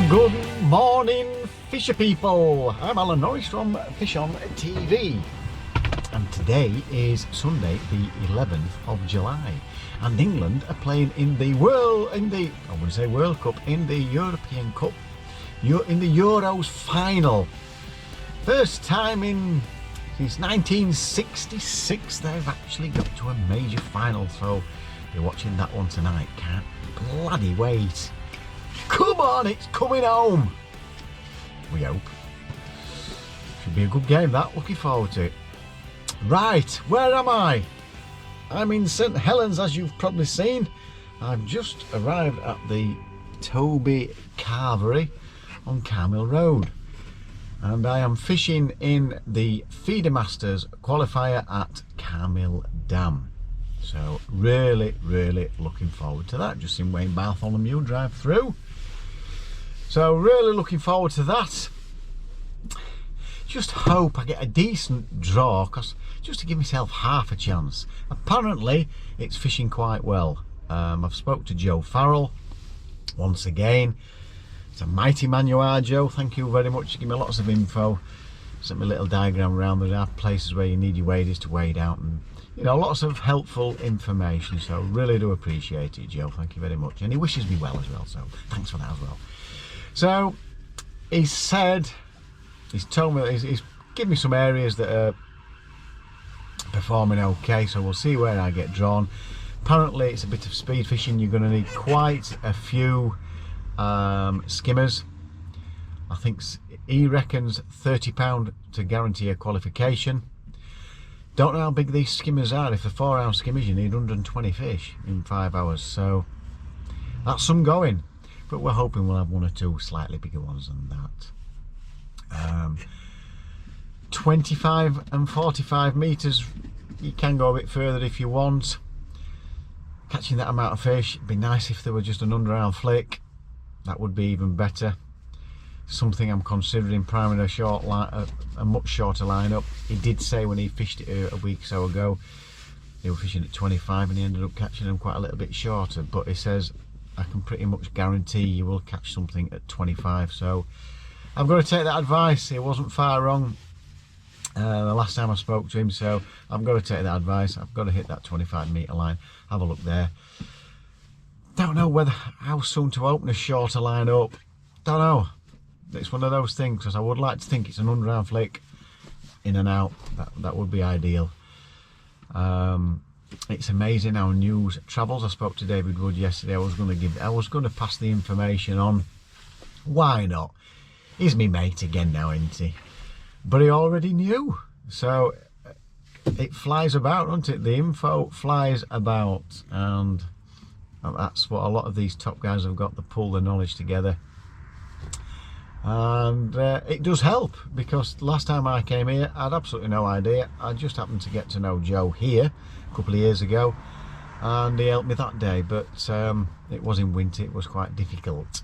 Good morning, fisher people. I'm Alan Norris from FishOn TV, and today is Sunday, the 11th of July, and England are playing in the World Cup, in the European Cup, in the Euros final. First time since 1966 they've actually got to a major final. So you're watching that one tonight. Can't bloody wait. Come on, it's coming home. We hope. Should be a good game, that. Looking forward to it. Right, where am I? I'm in St Helens, as you've probably seen. I've just arrived at the Toby Carvery on Carr Mill Road, and I am fishing in the Feedermasters qualifier at Carr Mill Dam. So really looking forward to that. Just seen Wayne Bartholomew drive through, so really looking forward to that. Just hope I get a decent draw, just to give myself half a chance. Apparently it's fishing quite well. I've spoke to Joe Farrell once again. It's a mighty man you are, Joe. Thank you very much. You give me lots of info. Sent me a little diagram around. There are places where you need your waders to wade out, and lots of helpful information. So really do appreciate it, Joe. Thank you very much. And he wishes me well as well, so thanks for that as well. So he said, he's told me, he's given me some areas that are performing okay, so we'll see where I get drawn. Apparently it's a bit of speed fishing. You're going to need quite a few skimmers. I think he reckons £30 to guarantee a qualification. Don't know how big these skimmers are. If they're 4-ounce skimmers, you need 120 fish in 5 hours, so that's some going, but we're hoping we'll have one or two slightly bigger ones than that. 25 and 45 meters, you can go a bit further if you want. Catching that amount of fish, it'd be nice if there were just an under-arm flick. That would be even better. Something I'm considering, priming a much shorter lineup. He did say when he fished it a week or so ago, they were fishing at 25 and he ended up catching them quite a little bit shorter, but he says I can pretty much guarantee you will catch something at 25. So I've got to take that advice. He wasn't far wrong the last time I spoke to him, so I've got to take that advice. I've got to hit that 25 metre line. Have a look there. Don't know how soon to open a shorter line up. Don't know. It's one of those things, because I would like to think it's an underarm flick, in and out. That would be ideal. It's amazing how news travels. I spoke to David Wood yesterday. I was going to pass the information on. Why not? He's me mate again now, isn't he? But he already knew. So it flies about, doesn't it? The info flies about, and that's what a lot of these top guys have got, to pull the knowledge together. And it does help, because last time I came here I had absolutely no idea. I just happened to get to know Joe here a couple of years ago, and he helped me that day, but it was in winter. It was quite difficult.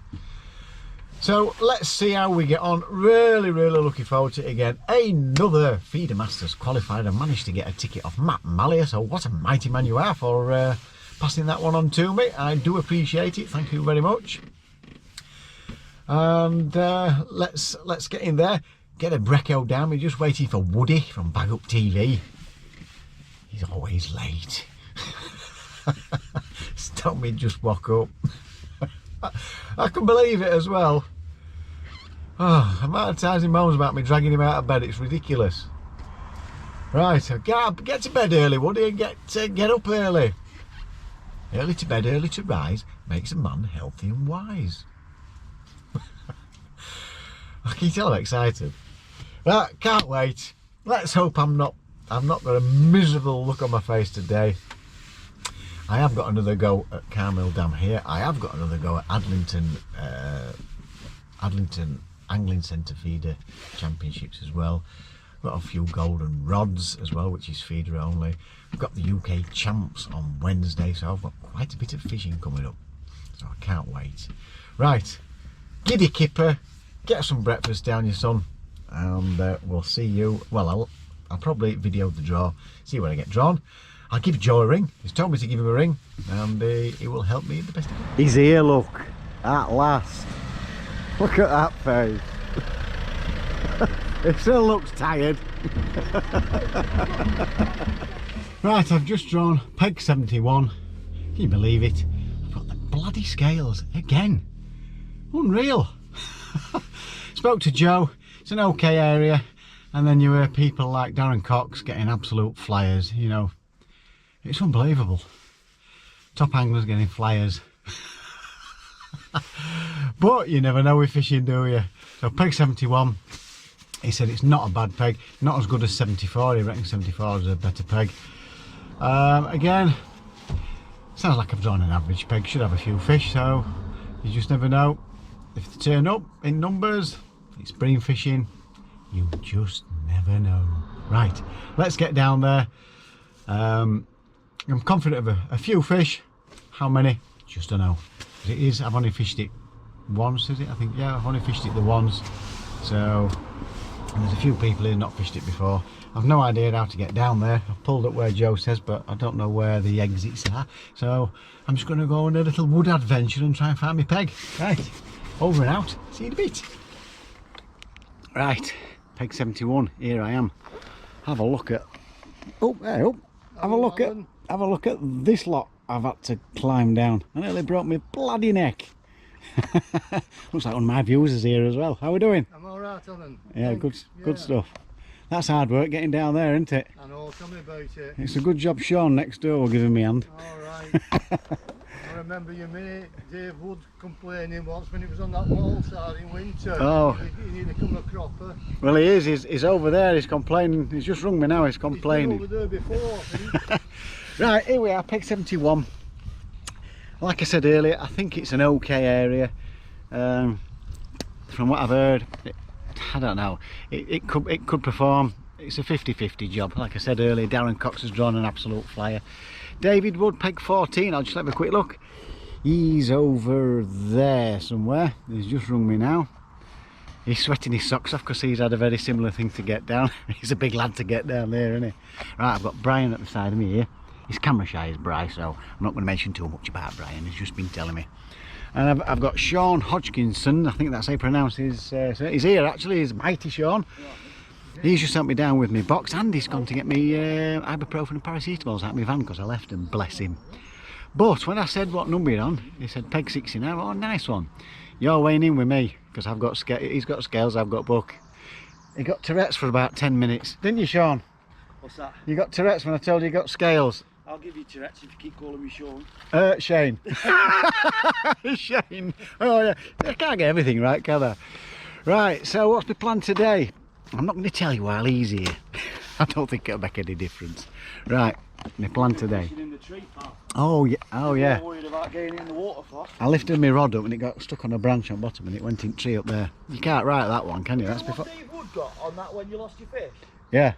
So let's see how we get on. Really looking forward to it again. Another Feedermasters qualifier. I managed to get a ticket off Matt Mallier, so what a mighty man you are for passing that one on to me. I do appreciate it. Thank you very much. And let's get in there, get a brecco down. We're just waiting for Woody from Bag Up TV. He's always late. Stop me, just walk up. I can believe it as well. Oh, the amount of times he moans about me dragging him out of bed, it's ridiculous. Right, so get to bed early, Woody, and get up early. Early to bed, early to rise makes a man healthy and wise. I can tell I'm excited. Right, can't wait. Let's hope I'm not got a miserable look on my face today. I have got another go at Carr Mill Dam here. I have got another go at Adlington Angling Centre Feeder Championships as well. Got a few golden rods as well, which is feeder only. I've got the UK Champs on Wednesday, so I've got quite a bit of fishing coming up. So I can't wait. Right, giddy kipper. Get some breakfast down, your son, and we'll see you. Well, I'll probably video the draw, see where I get drawn. I'll give Joe a ring. He's told me to give him a ring, and he will help me the best. He's here, look, at last. Look at that face. It still looks tired. Right, I've just drawn peg 71. Can you believe it? I've got the bloody scales again. Unreal. Spoke to Joe. It's an okay area. And then you hear people like Darren Cox getting absolute flyers, you know. It's unbelievable. Top anglers getting flyers. But you never know with fishing, do you? So peg 71, he said it's not a bad peg, not as good as 74. He reckons 74 is a better peg. Again, sounds like I've drawn an average peg, should have a few fish, so you just never know. If they turn up in numbers, it's bream fishing, you just never know. Right, let's get down there. I'm confident of a few fish. How many? Just don't know. It is, I've only fished it once, is it? I think, yeah, I've only fished it the once. So, and there's a few people who've not fished it before. I've no idea how to get down there. I've pulled up where Joe says, but I don't know where the exits are. So, I'm just going to go on a little wood adventure and try and find my peg. Right, over and out. See you in a bit. Right, peg 71, here I am. Have a look at, oh, hey, oh, have a look at this lot I've had to climb down. I nearly broke my bloody neck. Looks like one of my viewers is here as well. How are we doing? I'm alright, Alan. Yeah, good stuff. That's hard work getting down there, isn't it? I know, tell me about it. It's a good job Sean next door giving me hand. Alright. I remember your mate, Dave Wood, complaining once when he was on that wall side in winter. Oh. He nearly come a cropper. Well, he is. He's over there. He's complaining. He's just rung me now. He's complaining. He's been over there before, I think. Right, here we are, peg 71. Like I said earlier, I think it's an okay area. From what I've heard, I don't know. It could perform. It's a 50-50 job. Like I said earlier, Darren Cox has drawn an absolute flyer. David Wood, peg 14. I'll just have a quick look. He's over there somewhere. He's just rung me now. He's sweating his socks off because he's had a very similar thing to get down. He's a big lad to get down there, isn't he? Right, I've got Brian at the side of me here. He's camera shy, is Bry, so I'm not going to mention too much about Brian. He's just been telling me. And I've got Sean Hodgkinson. I think that's how you pronounce his. He's here actually. He's mighty Sean. He's just sent me down with my box, and he's gone to get me ibuprofen and paracetamols out of my van because I left them. Bless him. But when I said what number you're on, he said peg 69. Oh, nice one. You're weighing in with me because I've got he's got scales, I've got book. He got Tourette's for about 10 minutes, didn't you, Sean? What's that? You got Tourette's when I told you got scales. I'll give you Tourette's if you keep calling me Sean. Shane. Shane. Oh yeah, I can't get everything right, can I? Right, so what's my plan today? I'm not going to tell you while he's here. I don't think it'll make any difference. Right, my plan today. In the tree, pal. Oh yeah, oh yeah. I'm worried about getting in the water, flat. I lifted my rod up and it got stuck on a branch on bottom and it went in the tree up there. You can't write that one, can you? That's before. What Dave Wood got on that when you lost your fish? Yeah.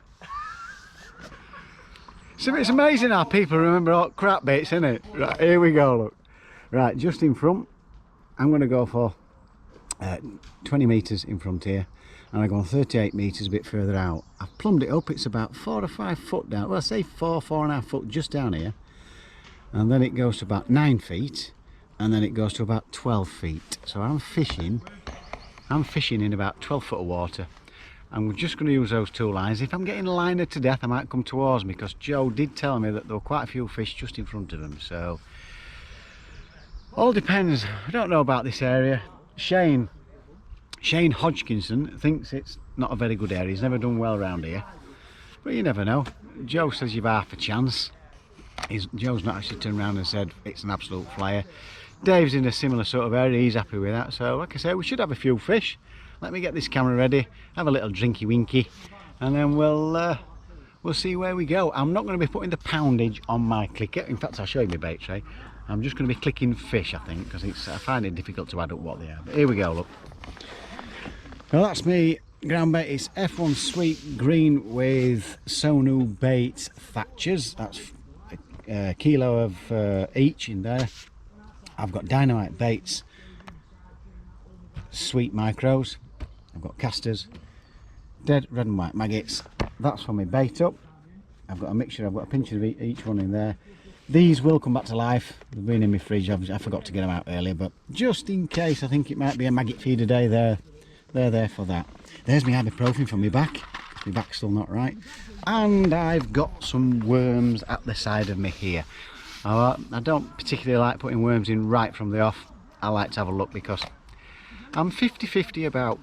So it's amazing how people remember all crap bits, isn't it? Right, here we go, look. Right, just in front, I'm going to go for 20 metres in front here, and I go on 38 metres a bit further out. I've plumbed it up, it's about 4 or 5 foot down, well I say 4.5 foot just down here, and then it goes to about 9 feet, and then it goes to about 12 feet. So I'm fishing in about 12 foot of water. I'm just going to use those 2 lines. If I'm getting liner to death, I might come towards me because Joe did tell me that there were quite a few fish just in front of him. So, all depends. I don't know about this area. Shane Hodgkinson thinks it's not a very good area. He's never done well around here. But you never know. Joe says you've half a chance. Joe's not actually turned around and said it's an absolute flyer. Dave's in a similar sort of area. He's happy with that. So, like I say, we should have a few fish. Let me get this camera ready, have a little drinky winky, and then we'll see where we go. I'm not going to be putting the poundage on my clicker. In fact, I'll show you my bait tray. I'm just going to be clicking fish, I think, because I find it difficult to add up what they are. But here we go, look. Well, that's me ground bait. It's F1 Sweet Green with Sonu Bait Thatchers. That's a kilo of each in there. I've got Dynamite Baits, Sweet Micros. I've got casters, dead red and white maggots. That's for my bait up. I've got a mixture, I've got a pinch of each one in there. These will come back to life. They've been in my fridge. I forgot to get them out earlier, but just in case, I think it might be a maggot feeder day. They're there for that. There's my ibuprofen for my back. My back's still not right. And I've got some worms at the side of me here. I don't particularly like putting worms in right from the off. I like to have a look because I'm 50-50 about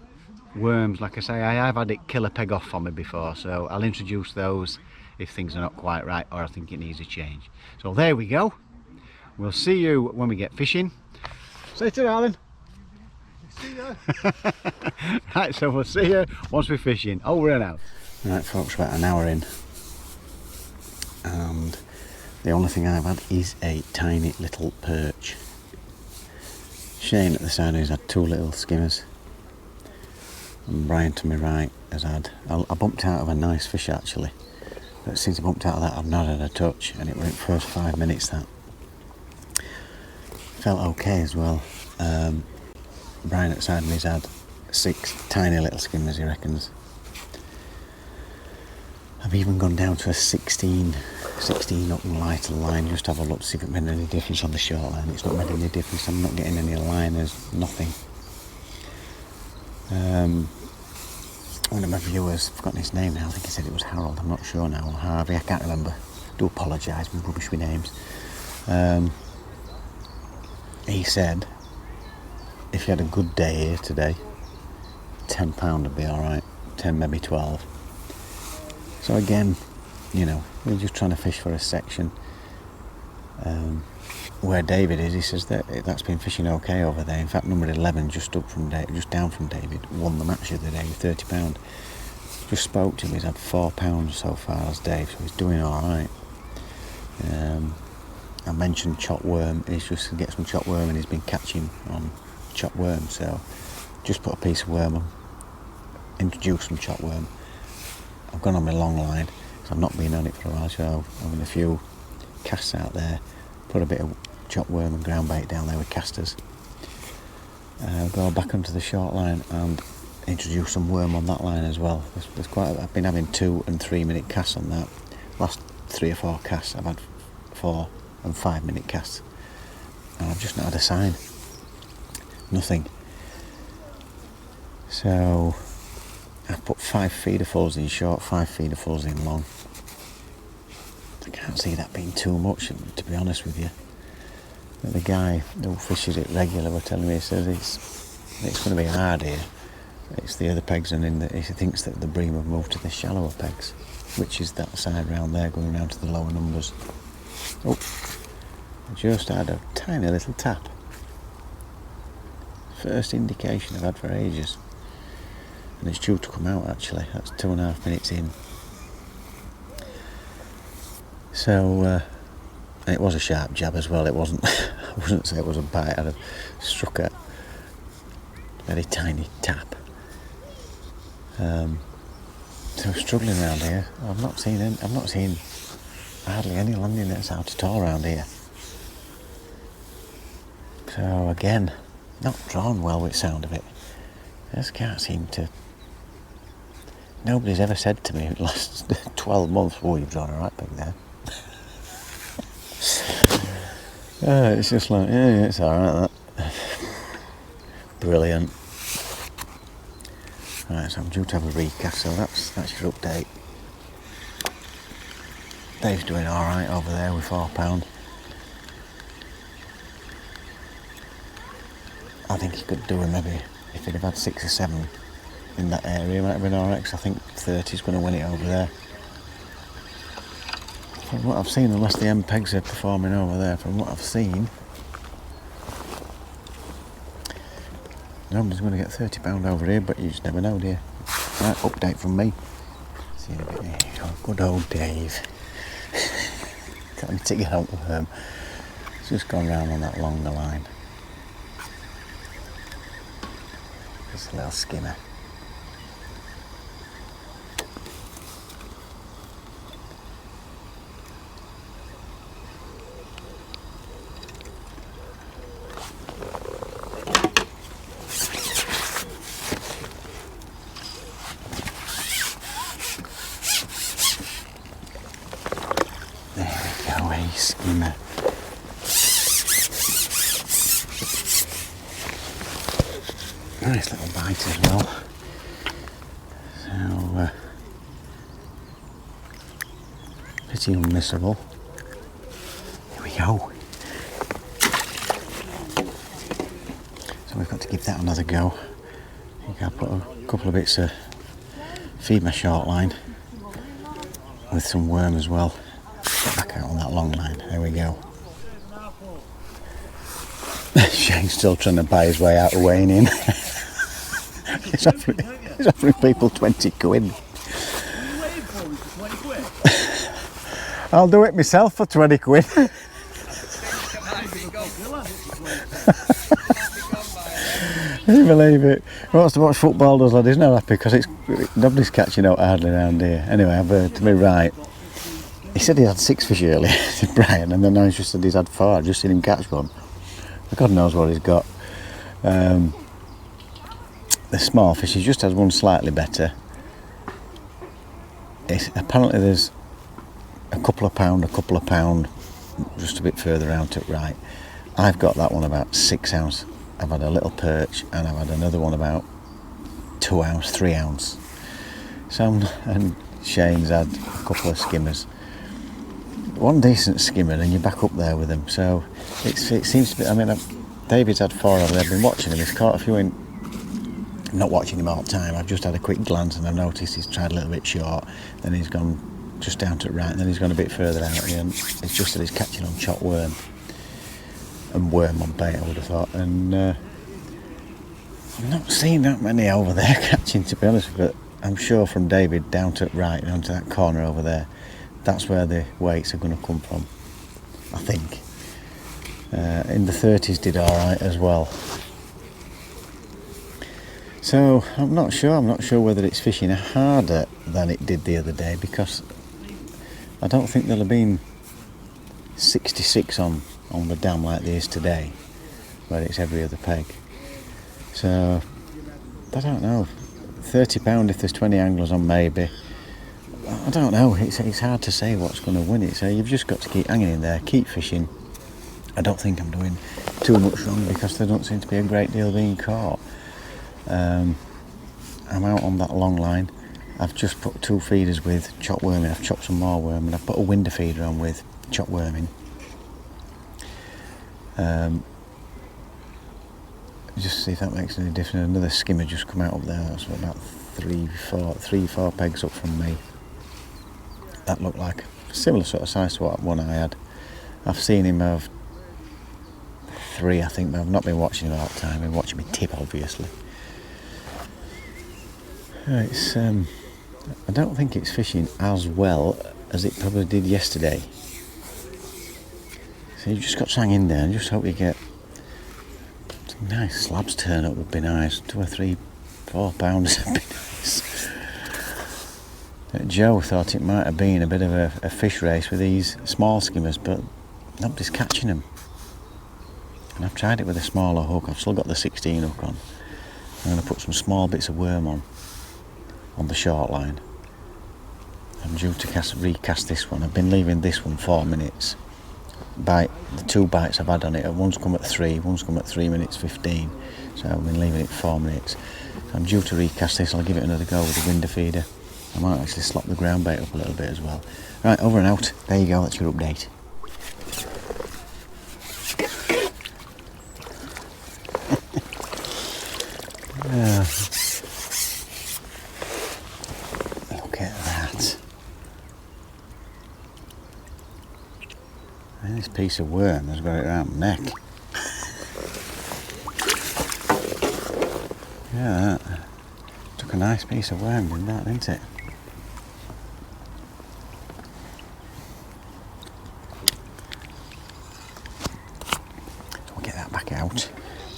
worms. Like I say, I have had it kill a peg off for me before, so I'll introduce those if things are not quite right or I think it needs a change. So there we go. We'll see you when we get fishing. Say to darling. See ya. Right, so we'll see you once we're fishing. Over and out. Right folks, about an hour in, and the only thing I've had is a tiny little perch. Shane at the side has had 2 little skimmers, and Brian to my right has had, I bumped out of a nice fish actually, but since I bumped out of that I've not had a touch, and it went first 5 minutes that. Felt okay as well. Brian at the side of me's had 6 tiny little skimmers, he reckons. I've even gone down to a 16 up and lighter line just to have a look to see if it made any difference on the short line. It's not made any difference, I'm not getting any liners, nothing. One of my viewers, I've forgotten his name now, I think he said it was Harold, I'm not sure now, or Harvey, I can't remember. I do apologise, I'm rubbish with names. He said if you had a good day here today, £10 would be alright, 10 maybe 12. So again, you know, we're just trying to fish for a section. Where David is, he says that's been fishing okay over there. In fact, number 11, just down from David, won the match the other day with £30. Just spoke to him, he's had £4 so far as Dave, so he's doing alright. I mentioned chopped worm, he's just to get some chopped worm and he's been catching on chopped worm, so just put a piece of worm on, introduce some chopped worm. I've gone on my long line, so I've not been on it for a while, so I'm having a few casts out there, put a bit of chopped worm and ground bait down there with casters. Go back onto the short line and introduce some worm on that line as well. I've been having 2 and 3 minute casts on that. Last 3 or 4 casts I've had 4 and 5 minute casts, and I've just not had a sign, nothing. So I've put 5 feederfuls in short, 5 feederfuls in long. I can't see that being too much, to be honest with you. But the guy who fishes it regular was telling me, he says it's going to be hard here. It's the other pegs, and he thinks that the bream have moved to the shallower pegs, which is that side round there, going round to the lower numbers. Oh, I just had a tiny little tap. First indication I've had for ages. And it's due to come out actually, that's 2.5 minutes in. So, and it was a sharp jab as well, it wasn't, I wouldn't say it was a bite, I'd have struck a very tiny tap. So struggling around here, I've not seen hardly any landing nets out at all around here. So again, not drawn well with the sound of it. I just can't seem to. Nobody's ever said to me in the last 12 months, oh, you've drawn a right peg there. It's just like, yeah, it's alright that. Brilliant. Right, so I'm due to have a recast, so that's your update. Dave's doing alright over there with £4. I think he could do it maybe, if he'd have had 6 or 7 in that area, it might have been alright, because I think 30's going to win it over there. From what I've seen, unless the M pegs are performing over there, from what I've seen, nobody's going to get £30 over here, but you just never know, do you? Right, update from me. See you in a bit. There you go, good old Dave. Trying to get out with him. It's just gone round on that longer line. Just a little skimmer. skimmer. Nice little bite as well. So, pretty unmissable. Here we go. So we've got to give that another go. I think I'll put a couple of bits of feed my short line with some worm as well. Get back out on that long line. There we go. Shane's still trying to buy his way out of weighing in. He's offering people 20 quid. I'll do it myself for 20 quid. Can you believe it? Who wants to watch football does that? He's not happy because nobody's catching out hardly around here. Anyway, I've heard to be right. He said he had 6 fish earlier, Brian, and then now he's just said he's had 4. I've just seen him catch one. God knows what he's got. The small fish, he just has one slightly better. Apparently there's a couple of pound, just a bit further out to right. I've got that one about 6 ounce. I've had a little perch and I've had another one about 2 ounce, 3 ounce. And Shane's had a couple of skimmers. One decent skimmer and you're back up there with them. So it seems to be, I mean, David's had 4 over there. I've been watching him. He's caught a few in, I'm not watching him all the time. I've just had a quick glance and I've noticed he's tried a little bit short. Then he's gone just down to right and then he's gone a bit further out. And it's just that he's catching on chopped worm. And worm on bait, I would have thought, and I've not seen that many over there catching, to be honest, but I'm sure from David down to right and onto that corner over there, that's where the weights are going to come from, I think. In the 30s did alright as well. So I'm not sure whether it's fishing harder than it did the other day, because I don't think there'll have been 66 on the dam like there is today, where it's every other peg. So I don't know, £30 if there's 20 anglers on, maybe. I don't know, it's hard to say what's going to win it, so you've just got to keep hanging in there, keep fishing. I don't think I'm doing too much wrong because there don't seem to be a great deal being caught. I'm out on that long line. I've just put 2 feeders with chopped worm in. I've chopped some more worm and I've put a window feeder on with chopped worm in. Just see if that makes any difference. Another skimmer just come out up there. That's about 3-4 pegs up from me. That looked like a similar sort of size to what one I had. I've seen him have 3, I think, but I've not been watching him all the time. I've been watching me tip, obviously. It's I don't think it's fishing as well as it probably did yesterday. So you've just got to hang in there and just hope you get some nice slabs turn up would be nice. 2 or 3, 4 pounders would be nice. Joe thought it might have been a bit of a fish race with these small skimmers, but nobody's catching them. And I've tried it with a smaller hook. I've still got the 16 hook on. I'm going to put some small bits of worm on the short line. I'm due to recast this one. I've been leaving this one 4 minutes. The 2 bites I've had on it, one's come at 3, one's come at 3 minutes 15. So I've been leaving it 4 minutes. I'm due to recast this. I'll give it another go with the window feeder. I might actually slop the ground bait up a little bit as well. Right, over and out. There you go, that's your update. Look at that. And this piece of worm has got it around my neck. Yeah, that took a nice piece of worm, didn't it? We'll get that back out.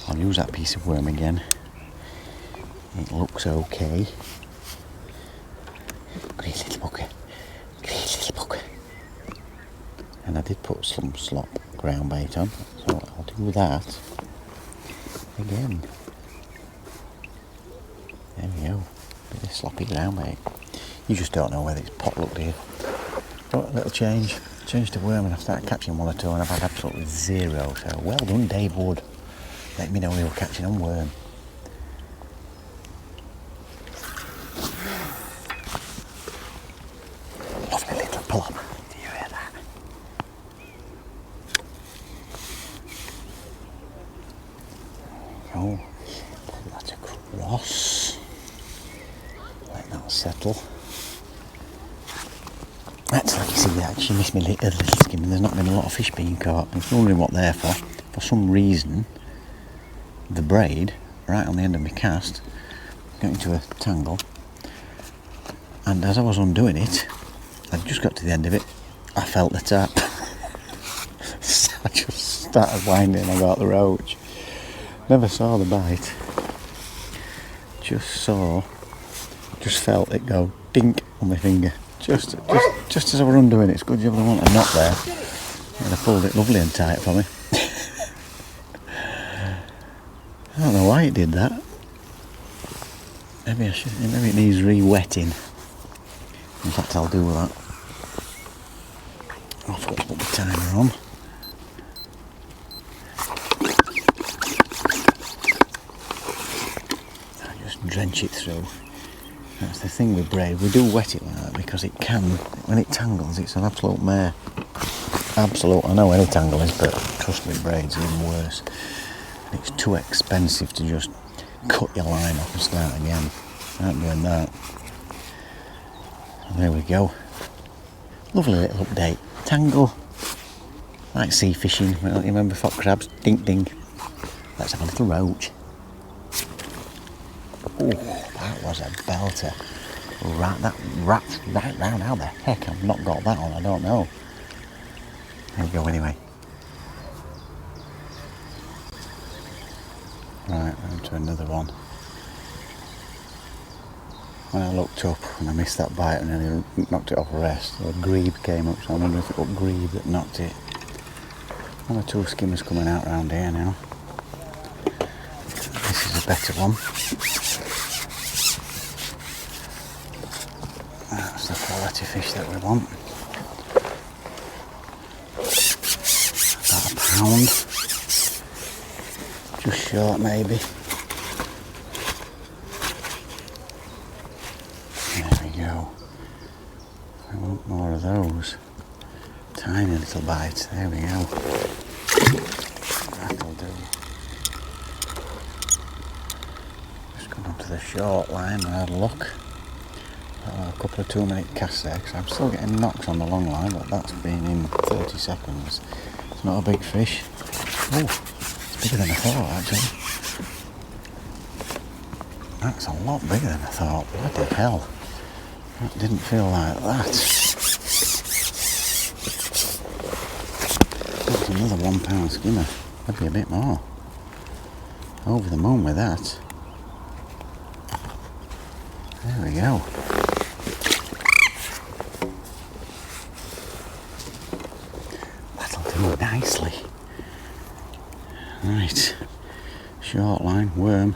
I'll use that piece of worm again. It looks okay. Great little bugger. Great little bugger. And I did put some slop ground bait on, so I'll do that again. There we go. Bit of sloppy ground bait. You just don't know whether it's potluck, do you? But a little change changed to worm and I've started catching one or two and I've had absolutely zero. So well done, Dave Wood. Let me know we were catching on worm. Lovely little plop. Do you hear that? Oh, put that across. Let that settle. Actually, you see, I actually missed my little skim and there's not been a lot of fish being caught. I was wondering what they're for. For some reason, the braid, right on the end of my cast, got into a tangle. And as I was undoing it, I just got to the end of it, I felt the tap. So I just started winding, I got the roach. Never saw the bite. Just felt it go dink on my finger. Just as I were undoing it. It's good job there wasn't a knot there. And I pulled it lovely and tight for me. I don't know why it did that. Maybe it needs re-wetting. In fact, I'll do that. I forgot to put the timer on. I just drench it through. That's the thing with braid, we do wet it like that because it can, when it tangles, it's an absolute mare. Absolute, I know any tangle is, but trust me, braid's even worse. And it's too expensive to just cut your line off and start again. I ain't doing that. And there we go. Lovely little update. Tangle, like sea fishing, don't you remember fat crabs? Dink dink. Let's have a little roach. Oh, that was a belter. Right, that wrapped right round. How the heck I've not got that on, I don't know. There we go anyway. Right, on to another one. When I looked up and I missed that bite and nearly knocked it off a rest, a grebe came up, so I wonder if it was grebe that knocked it. One or two skimmers coming out round here now. This is a better one. That's the quality fish that we want. About a pound. Just short maybe. There we go. I want more of those. Tiny little bites. There we go. That'll do. Just gone onto the short line and had a look. A couple of 2-minute casts there because I'm still getting knocks on the long line, but that's been in 30 seconds. It's not a big fish. Oh, it's bigger than I thought actually. That's a lot bigger than I thought. Bloody hell. That didn't feel like that. That's another £1 skimmer. Maybe a bit more. Over the moon with that. There we go. That'll do nicely. Right. Short line, worm.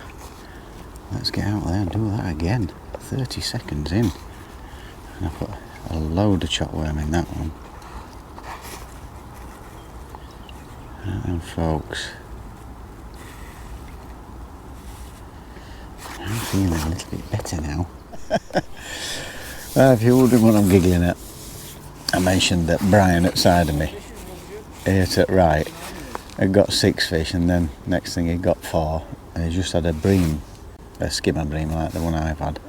Let's get out there and do that again. 30 seconds in. And I put a load of chop worm in that one. And folks, I'm feeling a little bit better now. If you're wondering what I'm giggling at, I mentioned that Brian outside of me, here to the right, had got 6 fish and then next thing he got 4 and he just had a bream, a skimmer bream like the one I've had,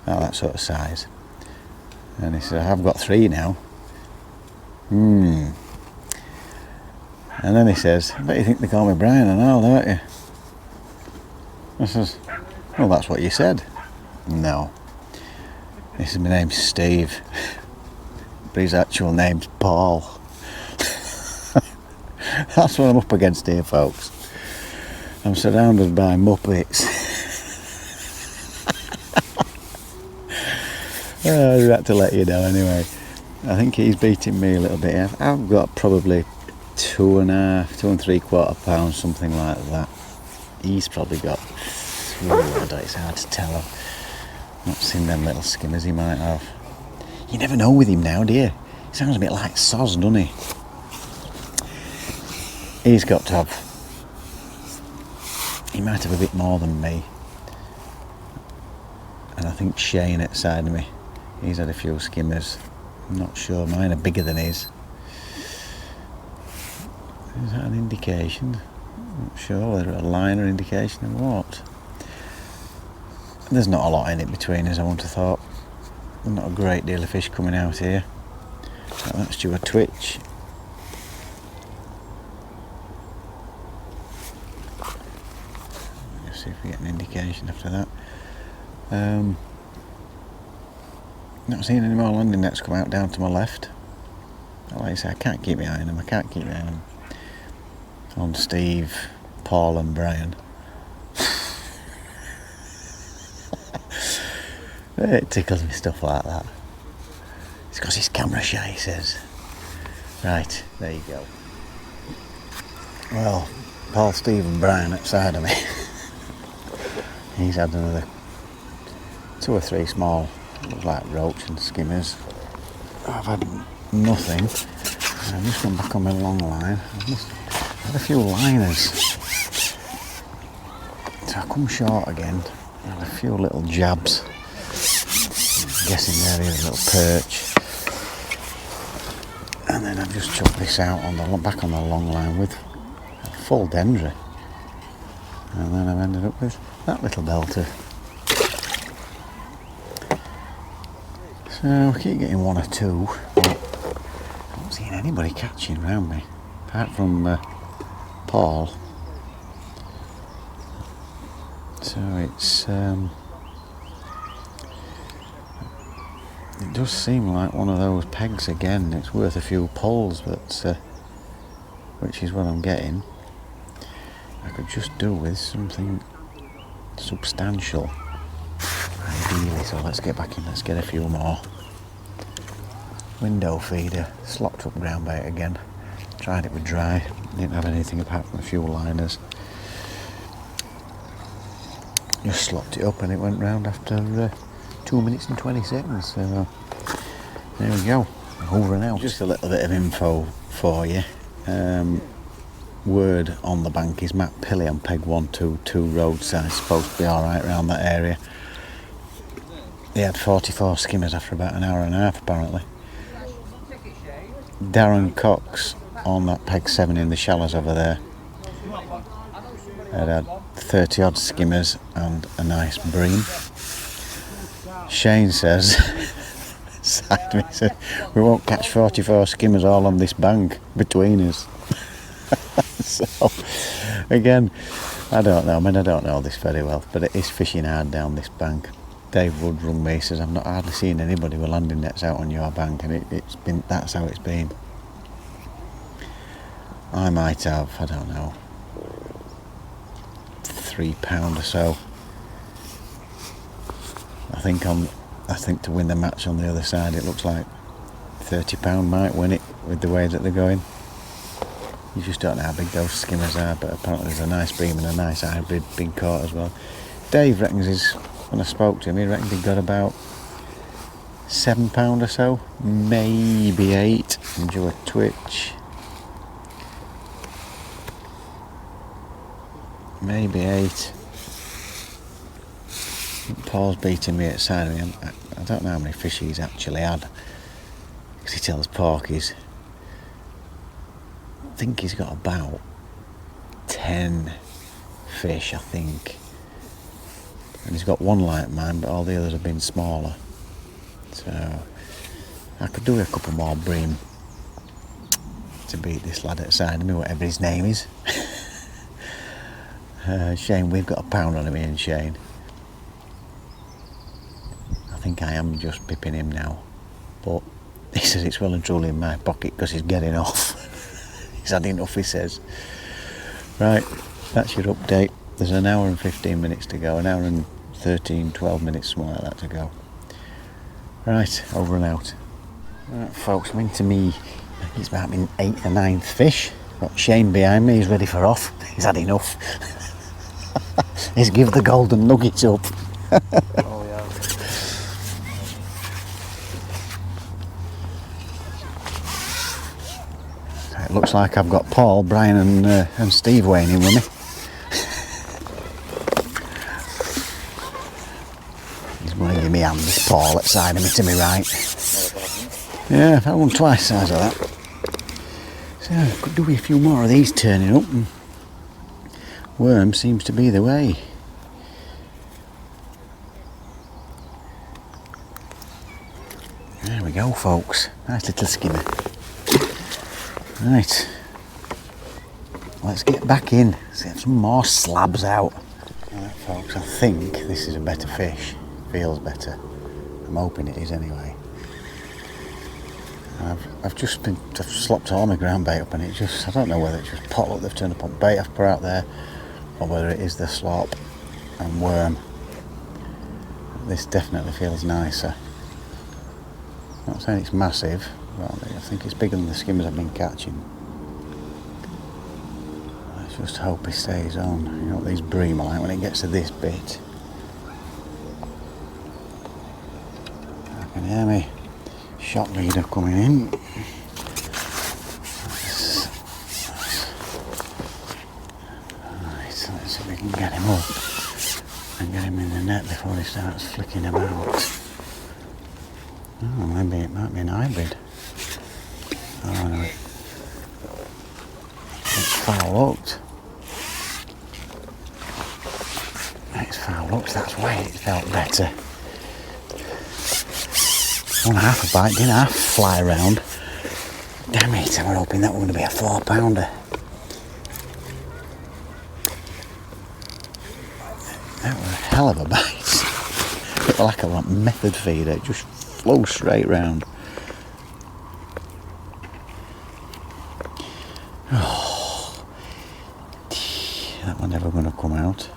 that sort of size. And he said, I've got 3 now. And then he says, I bet you think they call me Brian and all, don't you? I says, well, that's what you said. No. He said, my name's Steve. But his actual name's Paul. That's what I'm up against here, folks. I'm surrounded by muppets. I had to let you know anyway. I think he's beating me a little bit. I've got probably 2 3/4 pounds, something like that. He's probably got, it's hard to tell. I've not seen them little skimmers he might have. You never know with him now, do you? Sounds a bit like soz, doesn't he? He's got to have... He might have a bit more than me. And I think Shane outside of me, he's had a few skimmers. I'm not sure, mine are bigger than his. Is that an indication? I'm not sure whether a line or indication of what. There's not a lot in it between us, I wouldn't have thought. There's not a great deal of fish coming out here. So that's due a twitch. Let's see if we get an indication after that. Not seeing any more landing nets come out down to my left. Like I say, I can't keep my eye on them. I can't keep my eye on Steve, Paul and Brian. It tickles me stuff like that. It's because he's camera shy, he says. Right, there you go. Well, Paul, Steve and Brian outside of me. He's had another 2 or 3 small, look like roach and skimmers. I've had nothing. I've just gone back on my long line. I've had a few liners. So I come short again. I had a few little jabs. I'm guessing there is a little perch. And then I've just chucked this out on the back on the long line with a full dendra. And then I've ended up with that little belter. So I keep getting 1 or 2, but I'm not seeing anybody catching around me, apart from Paul. So it's it does seem like one of those pegs again. It's worth a few pulls, but which is what I'm getting. I could just do with something substantial, ideally. So let's get back in. Let's get a few more. Window feeder, slopped up ground bait again. Tried it with dry. Didn't have anything apart from a few liners. Just slopped it up and it went round after 2 minutes and 20 seconds. So there we go. Over and out. Just a little bit of info for you. Word on the bank is Matt Pilley on peg 122 roadside. Supposed to be alright around that area. He had 44 skimmers after about an hour and a half apparently. Darren Cox on that peg 7 in the shallows over there had 30 odd skimmers and a nice bream. Shane says, side me, said, we won't catch 44 skimmers all on this bank between us. So, again, I don't know. I mean, I don't know this very well, but it is fishing hard down this bank. Dave Wood rung me, says, I've not hardly seen anybody with landing nets out on your bank, and it's been, that's how it's been. I might have, I don't know, £3 or so. I think to win the match on the other side, it looks like £30 might win it with the way that they're going. You just don't know how big those skimmers are, but apparently there's a nice bream and a nice hybrid being caught as well. Dave reckons when I spoke to him, he reckoned he got about £7 or so, maybe 8, and do a twitch. Maybe 8. Paul's beating me outside of me. I don't know how many fish he's actually had, because he tells porkies. I think he's got about 10 fish, I think. And he's got one like mine, but all the others have been smaller. So I could do a couple more bream to beat this lad outside of me, whatever his name is. Shane, we've got £1 on me and Shane. I think I am just pipping him now, but he says it's well and truly in my pocket because he's getting off. He's had enough, he says. Right, that's your update. There's an hour and 15 minutes to go, an hour and 13, 12 minutes, something like that to go. Right, over and out. Right, folks, I'm into me, I think it's about my 8th or 9th fish. Got Shane behind me, he's ready for off. He's had enough. He's give the golden nuggets up. Oh yeah. It looks like I've got Paul, Brian and Steve weighing in with me. He's going to give me hand, this Paul, at side of me to me right. Yeah, I've had one twice the size of that. So could do with a few more of these turning up, and worm seems to be the way. There we go, folks. Nice little skimmer. Right, let's get back in, let's get some more slabs out. Right, folks, I think this is a better fish. Feels better. I'm hoping it is anyway. I've slopped all my ground bait up, and it just, I don't know whether it's just potluck they've turned up on bait I've put out there, or whether it is the slop and worm. This definitely feels nicer. I'm not saying it's massive, but I think it's bigger than the skimmers I've been catching. Let's just hope he stays on. You know what these bream are like when it gets to this bit. I can hear me shot leader coming in. Right, so let's see if we can get him up and get him in the net before he starts flicking about. Oh, maybe it might be an hybrid. Oh no, it's foul hooked. It's foul hooked, that's why it felt better. 1.5 a bite, didn't half fly around. Damn it, I was hoping that was going to be a 4-pounder. That was a hell of a bite. Bit like a method feeder, it just flew straight round. Oh, that one's never going to come out.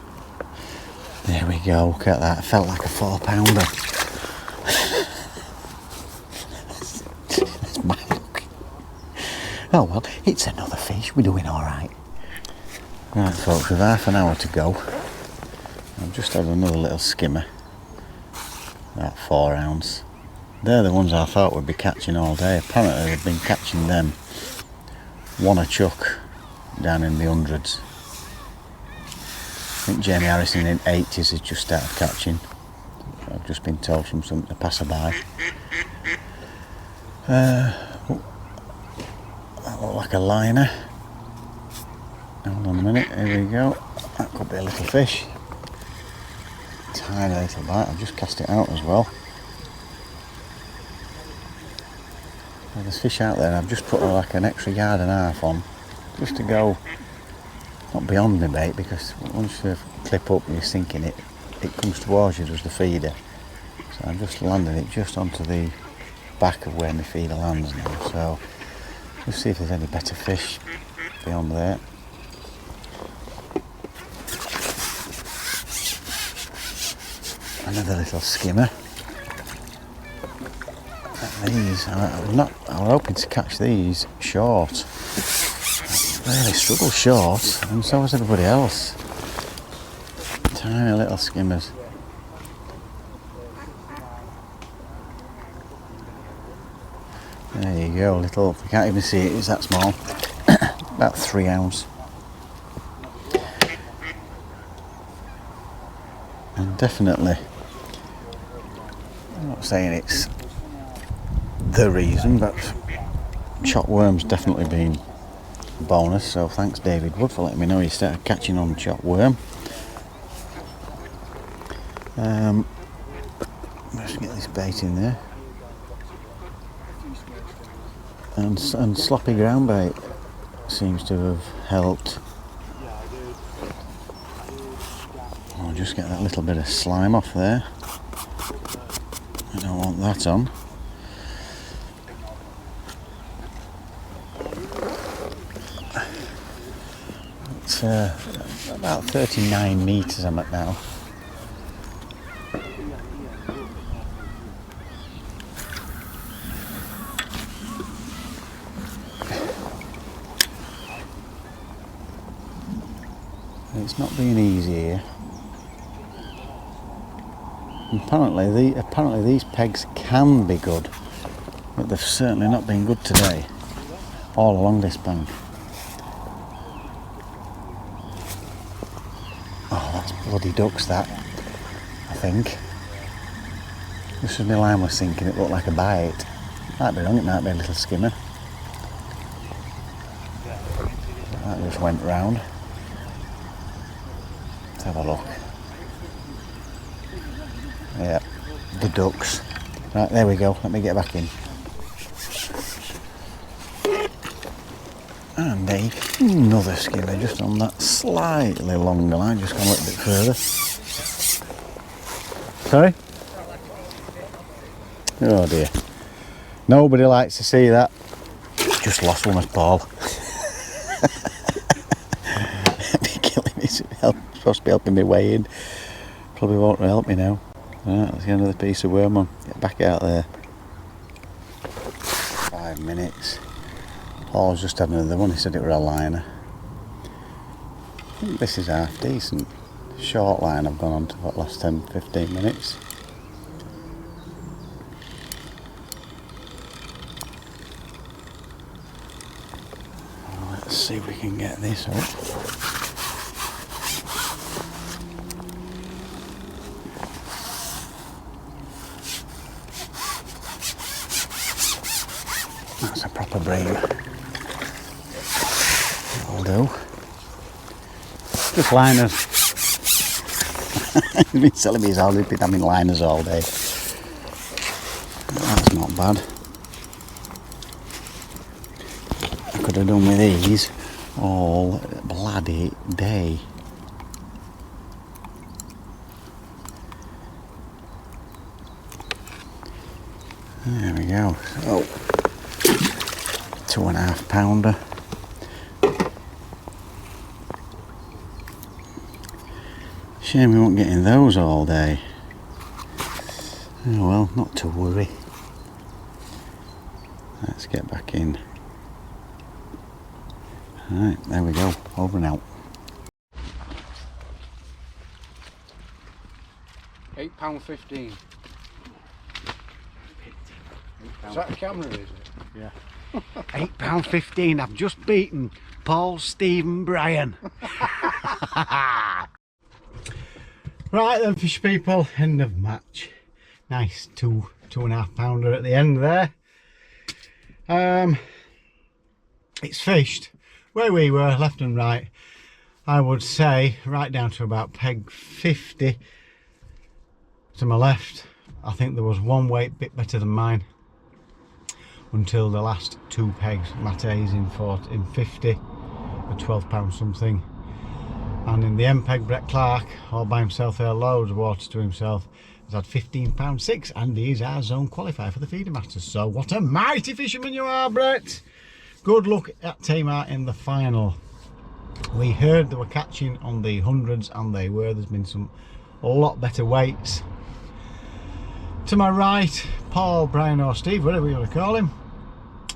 There we go, look at that, it felt like a 4-pounder. That's my luck. Oh well, it's another fish, we're doing alright. Right folks, with half an hour to go, I've just had another little skimmer, about 4 ounce. They're the ones I thought we'd be catching all day. Apparently they've been catching them one a chuck down in the hundreds. I think Jamie Harrison in 80s has just started catching. I've just been told from some passerby. That looked like a liner. Hold on a minute, here we go. That could be a little fish. Tiny little bite, I've just cast it out as well. Well, there's fish out there, and I've just put like an extra yard and a half on, just to go, not beyond the bait, because once you clip up and you're sinking it, it comes towards you as the feeder. So I'm just landing it just onto the back of where my feeder lands now. So let's see if there's any better fish beyond there. Another little skimmer. These, I was hoping to catch these short. I really struggle short, and so was everybody else. Tiny little skimmers. There you go, little, you can't even see it, it's that small. About 3 ounce. And definitely, I'm not saying it's the reason, but chopped worm's definitely been a bonus, so thanks David Wood for letting me know he started catching on chopped worm. Let's get this bait in there. And sloppy ground bait seems to have helped. I'll just get that little bit of slime off there. I don't want that on. It's about 39 metres I'm at now. It's not being easy here. Apparently these pegs can be good, but they've certainly not been good today. all along this bank. Oh, that's bloody ducks, that, I think. Just as my line was sinking, it looked like a bite. Might be wrong, it might be a little skimmer. That just went round. Let's have a look. Yeah, the ducks. Right, there we go. Let me get back in. And another skimmer just on that slightly longer line, just gone a little bit further. Sorry? Oh dear. Nobody likes to see that. Just lost one with Paul. Killing me. Supposed to be helping me weigh in. Probably won't help me now. Right, let's get another piece of worm on. Get back out there. 5 minutes. Paul's just had another one. He said it were a liner. I think this is half decent. Short line I've gone on to for the last 10-15 minutes. Let's see if we can get this up. That's a proper bream. That'll do. Just liners. He's been telling me he's already been having liners all day. That's not bad. I could have done with these all bloody day. There we go. So, 2.5 pounder. Shame we won't get in those all day. Oh well, not to worry. Let's get back in. Alright, there we go. Over and out. £8.15. Is that a camera, is it? Yeah. £8.15. I've just beaten Paul, Stephen, Brian. Right then, fish people, end of match. Nice 2.5 pounder at the end there. It's fished where we were, left and right. I would say right down to about peg 50 to my left. I think there was one weight bit better than mine until the last 2 pegs. Mate's in 50 for £12 something, and in the M peg Brett Clark all by himself there, loads of water to himself, has had £15.6, and he's our zone qualifier for the Feedermasters. So what a mighty fisherman you are, Brett. Good luck at Tamar in the final. We heard they were catching on the hundreds, and they were. There's been some a lot better weights. To my right, Paul, Brian or Steve, whatever you want to call him,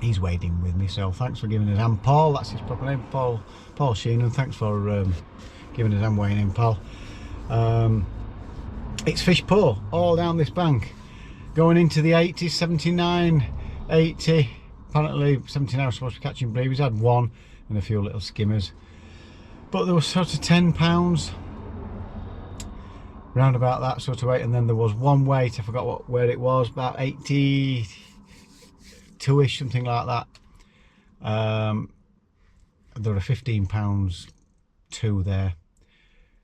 he's weighed in with me, so thanks for giving us hand. Paul, that's his proper name, Paul Sheenan, thanks for giving us hand weighing in, Paul. It's fish poor all down this bank, going into the 80s, 79, 80. Apparently 79 was supposed to be catching bream. He's had one and a few little skimmers, but there was sort of £10 round about that sort of weight, and then there was one weight, I forgot where it was, about 82ish, something like that. There were £15 two there.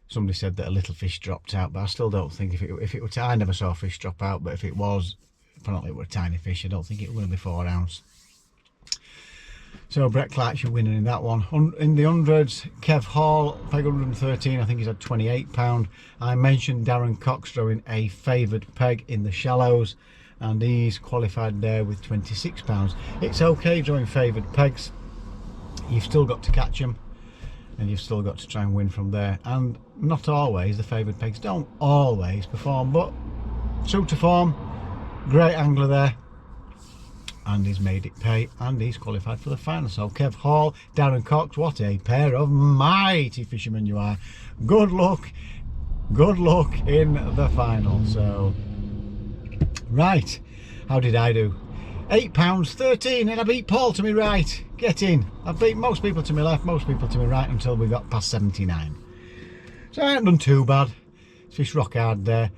Somebody said that a little fish dropped out, but I still don't think if it were, I never saw a fish drop out, but if it was, apparently it were a tiny fish. I don't think it was going to be 4 ounce. So Brett Clark's your winner in that one. In the hundreds, Kev Hall, peg 113, I think he's had £28. I mentioned Darren Cox throwing a favoured peg in the shallows, and he's qualified there with £26. It's okay drawing favoured pegs. You've still got to catch them, and you've still got to try and win from there. And not always, the favoured pegs don't always perform, but true to form, great angler there, and he's made it pay, and he's qualified for the final. So Kev Hall, Darren Cox, what a pair of mighty fishermen you are. Good luck in the final. So right, how did I do? £8.13, and I beat Paul to my right. Get in. I beat most people to my left, most people to my right until we got past 79. So I haven't done too bad. Fished rock hard there.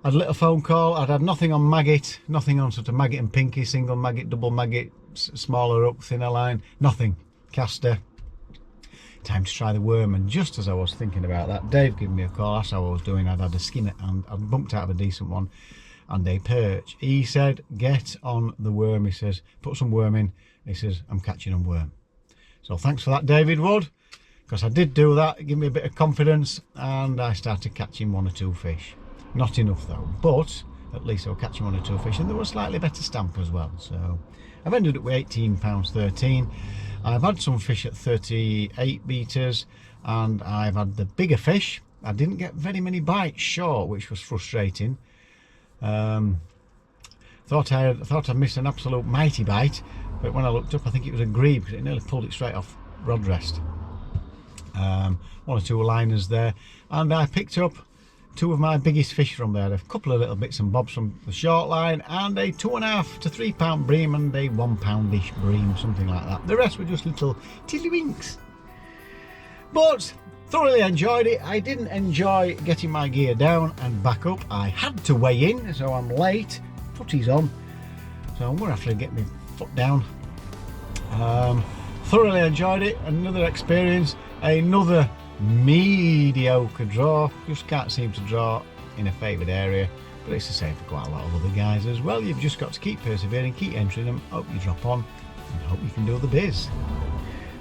I had a little phone call. I'd had nothing on maggot, nothing on sort of maggot and pinky, single maggot, double maggot, smaller hook, thinner line, nothing. Caster. Time to try the worm. And just as I was thinking about that, Dave gave me a call, asked how I was doing. I'd had a skin and I'd bumped out of a decent one and a perch. He said, get on the worm. He says, put some worm in. He says, I'm catching on worm. So thanks for that, David Wood, because I did do that. It gave me a bit of confidence and I started catching 1 or 2 fish. Not enough though, but at least I was catching 1 or 2 fish, and they were slightly better stamp as well. So I've ended up with £18.13. I've had some fish at 38 beaters, and I've had the bigger fish. I didn't get very many bites short, which was frustrating. Thought I'd missed an absolute mighty bite, but when I looked up, I think it was a grebe because it nearly pulled it straight off rod rest. 1 or 2 liners there, and I picked up 2 of my biggest fish from there. A couple of little bits and bobs from the short line, and a 2.5 to 3 pound bream and a 1 poundish bream, something like that. The rest were just little tiddlywinks. But thoroughly enjoyed it. I didn't enjoy getting my gear down and back up. I had to weigh in, so I'm late. Footy's on, so I'm going to have to get my foot down. Thoroughly enjoyed it. Another experience. Another mediocre draw. Just can't seem to draw in a favoured area, but it's the same for quite a lot of other guys as well. You've just got to keep persevering, keep entering them, hope you drop on, and hope you can do the biz.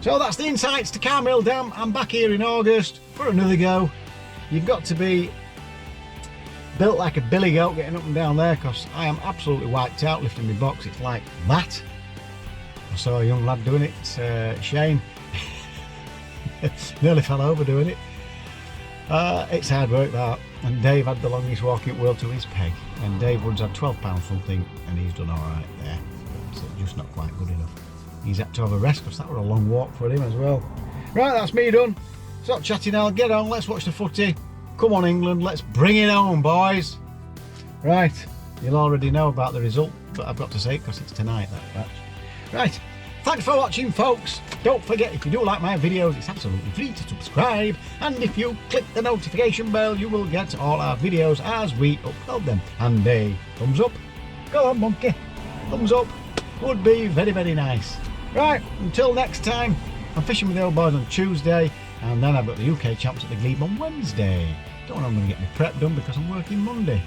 So that's the insights to Carr Mill Dam. I'm back here in August for another go. You've got to be built like a billy goat getting up and down there, because I am absolutely wiped out lifting my box. It's like that. I saw a young lad doing it, Shane. Nearly fell over doing it. It's hard work that, and Dave had the longest walk in the world to his peg, and Dave Woods had 12 pounds something, and he's done alright there, but just not quite good enough. He's had to have a rest because that was a long walk for him as well. Right, that's me done. Stop chatting now, get on, let's watch the footy. Come on England, let's bring it on, boys. Right, you'll already know about the result, but I've got to say it because it's tonight, that match. Right, thanks for watching, folks. Don't forget, if you do like my videos, it's absolutely free to subscribe, and if you click the notification bell, you will get all our videos as we upload them. And a thumbs up, go on monkey, thumbs up would be very, very nice. Right, until next time, I'm fishing with the old boys on Tuesday, and then I've got the UK champs at the Glebe on Wednesday. Don't know when I'm going to get my prep done because I'm working Monday.